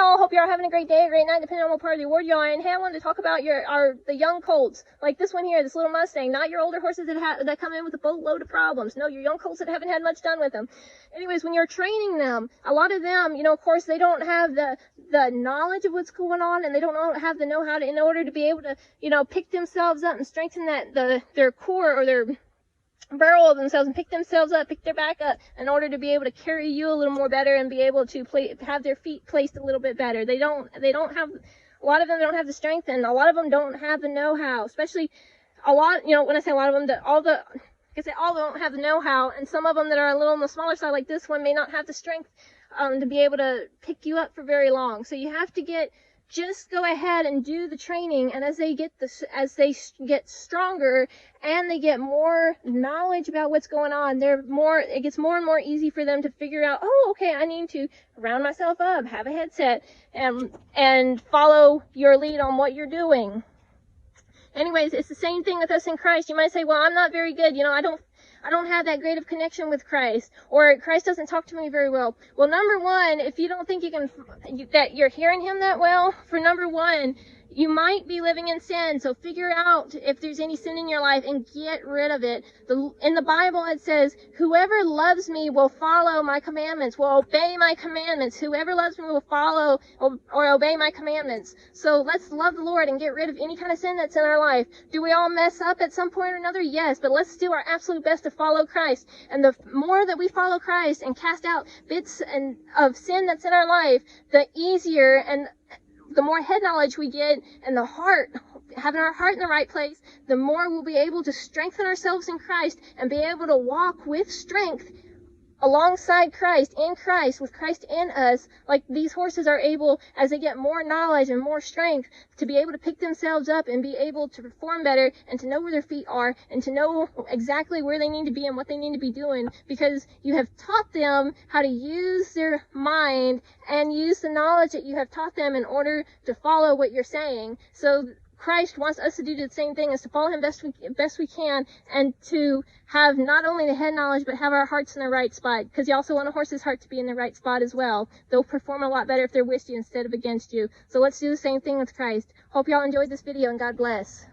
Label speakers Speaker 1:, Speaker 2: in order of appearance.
Speaker 1: y'all. Hope y'all are having a great day, a great night, depending on what part of the award y'all are in. Hey, I wanted to talk about the young colts, like this one here, this little Mustang. Not your older horses that come in with a boatload of problems. No, your young colts that haven't had much done with them. Anyways, when you're training them, a lot of them, of course, they don't have the knowledge of what's going on, and they don't have the know-how in order to be able to, pick themselves up and strengthen their core or their barrel of themselves and pick themselves up, pick their back up in order to be able to carry you a little more better and be able to have their feet placed a little bit better. They don't have, a lot of them don't have the strength, and a lot of them don't have the know-how, especially a lot, when I say a lot of them, all don't have the know-how, and some of them that are a little on the smaller side like this one may not have the strength to be able to pick you up for very long. So you have to just go ahead and do the training, and as they get stronger and they get more knowledge about what's going on, it gets more and more easy for them to figure out, oh, okay, I need to round myself up, have a headset, and follow your lead on what you're doing. Anyways, it's the same thing with us in Christ. You might say, well, I'm not very good, I don't have that great of connection with Christ, or Christ doesn't talk to me very well. Well, number one, if you don't think that you're hearing him that well, for number one, you might be living in sin. So figure out if there's any sin in your life and get rid of it. In the Bible, it says, whoever loves me will follow my commandments, will obey my commandments. Whoever loves me will follow or obey my commandments. So let's love the Lord and get rid of any kind of sin that's in our life. Do we all mess up at some point or another? Yes, but let's do our absolute best to follow Christ. And the more that we follow Christ and cast out bits of sin that's in our life, the easier and the more head knowledge we get, and having our heart in the right place, the more we'll be able to strengthen ourselves in Christ and be able to walk with strength alongside Christ, in Christ, with Christ in us, like these horses are able, as they get more knowledge and more strength, to be able to pick themselves up and be able to perform better and to know where their feet are and to know exactly where they need to be and what they need to be doing, because you have taught them how to use their mind and use the knowledge that you have taught them in order to follow what you're saying. So Christ wants us to do the same thing, is to follow him best we can, and to have not only the head knowledge, but have our hearts in the right spot, because you also want a horse's heart to be in the right spot as well. They'll perform a lot better if they're with you instead of against you. So let's do the same thing with Christ. Hope y'all enjoyed this video, and God bless.